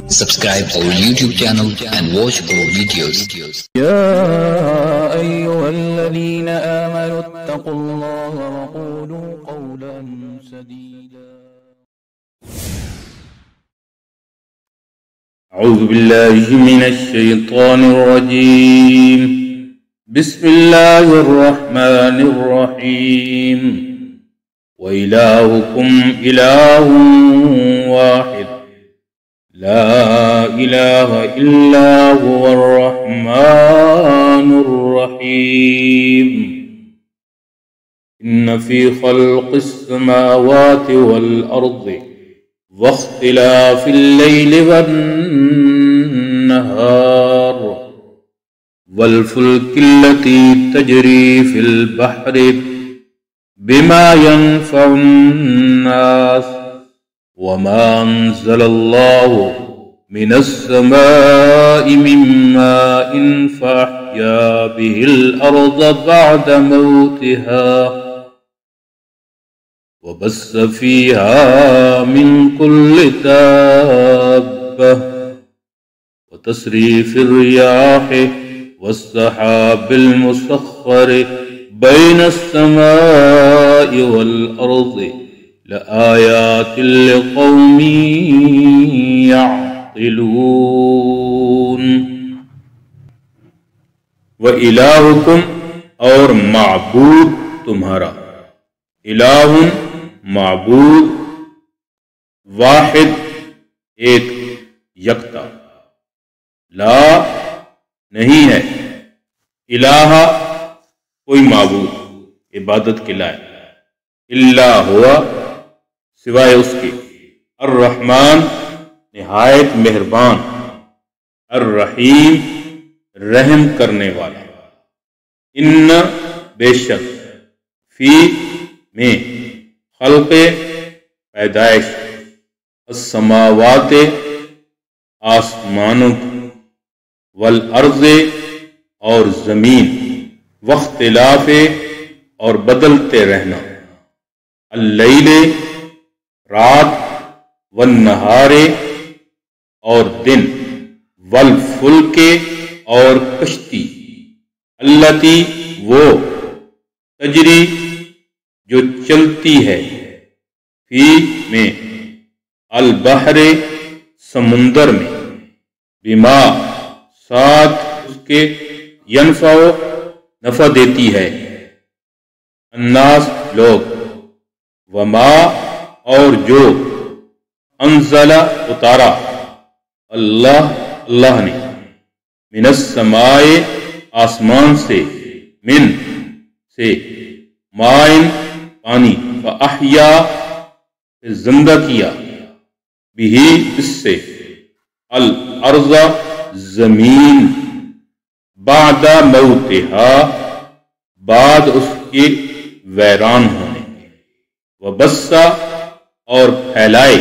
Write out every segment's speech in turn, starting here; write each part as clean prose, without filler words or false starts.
Subscribe our YouTube channel and watch our videos. يا أيها الذين آمنوا اتقوا الله وقولوا قولا سديدا. أعوذ بالله من الشيطان الرجيم. بسم الله الرحمن الرحيم. وإلهكم إله واحد لا إله إلا هو الرحمن الرحيم. إن في خلق السماوات والأرض واختلاف الليل والنهار والفلك التي تجري في البحر بما ينفع الناس وما أنزل الله من السماء من ماء فأحيا به الأرض بعد موتها وبث فيها من كل دابة وتصريف الرياح والسحاب المسخر بين السماء والأرض لآيات لقوم يعقلون. وإلهكم اور معبود تمہارا، الہ معبود، واحد ایک یکتا، لا نہیں ہے، الہ کوئی معبود عبادت کے لائق، الا ہوا سوائے اس کے، الرحمن نہایت مہربان، الرحیم رحم کرنے والا. ان بے شک، فی میں، خلق پیدائش، السماوات آسمانوں کی، والارض اور زمین، واختلاف اور بدلتے رہنا، اللیل رات، والنہار اور دن، والفلک اور کشتی، التی وہ، تجری جو چلتی ہے، فی میں، البحر سمندر میں، بما ساتھ اس کے، ینفع نفع دیتی ہے، الناس لوگ، وما اور جو، انزل اتارا، اللہ نے، من السماء آسمان سے، من سے، مائن پانی، فاحیا زندہ کیا، بھی اس سے، الارض زمین، بعد موتہا بعد اس کے ویران ہونے، وبث اور پھیلائے،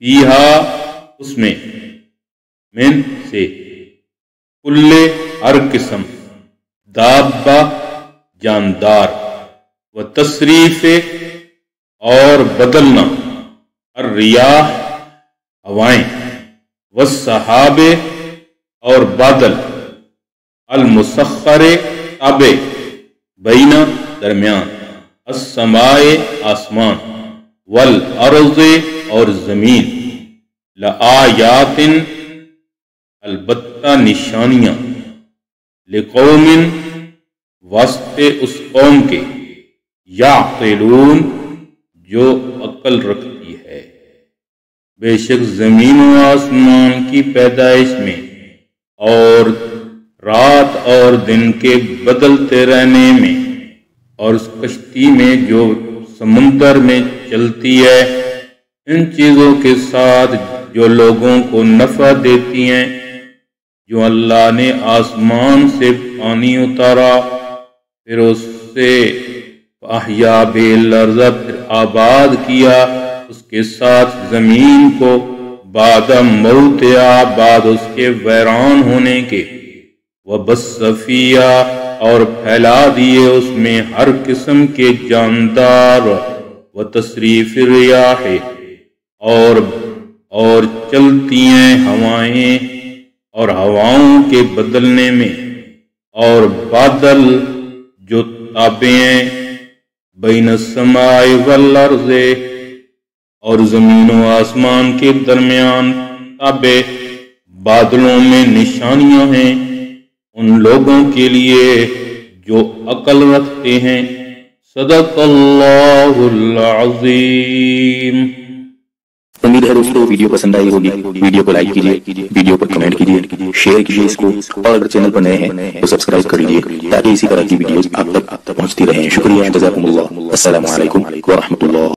فیہا اس میں، من سے، کل ہر قسم، دابہ جاندار، و تصریف اور بدلنا، الریاح ہوائیں، والسحاب اور بادل، المسخر تابع، بین درمیان، السماء آسمان، والارض اور زمین، لآیات البتہ نشانیاں، لقوم واسطے اس قوم کے، یعقلون جو عقل رکھتی ہے. بے شک زمین و آسمان کی پیدائش میں اور رات اور دن کے بدلتے رہنے میں اور اس کشتی میں جو سمندر میں چلتی ہے، ان چیزوں کے ساتھ جو لوگوں کو نفع دیتی ہیں، جو اللہ نے آسمان سے پانی اتارا، پھر اس سے احیا بالارض پھر آباد کیا اس کے ساتھ زمین کو، بعد موتہا بعد اس کے ویران ہونے کے، وبث فیہا اور پھیلا دیے اس میں ہر قسم کے جاندار، وتصریف الریاح اور اور چلتی ہیں ہوائیں اور ہواؤں کے بدلنے میں، اور بادل جو تابع ہیں بین السماء والارض، اور زمین و آسمان کے درمیان تابع بادلوں میں نشانیاں ہیں ان لوگوں کے لیے جو عقل رکھتے ہیں۔ صدق اللہ العظیم۔ امید ہے دوستو ویڈیو پسند آئی ہوگی، ویڈیو کو لائک کیجیے، ویڈیو پر کمنٹ کیجیے، شیئر کیجیے اس کو، اور اگر چینل پر نئے ہیں تو سبسکرائب کر لیجیے تاکہ اسی طرح کی ویڈیوز آپ تک پہنچتی رہیں۔ شکریہ، جزاکم اللہ، السلام علیکم ورحمۃ اللہ۔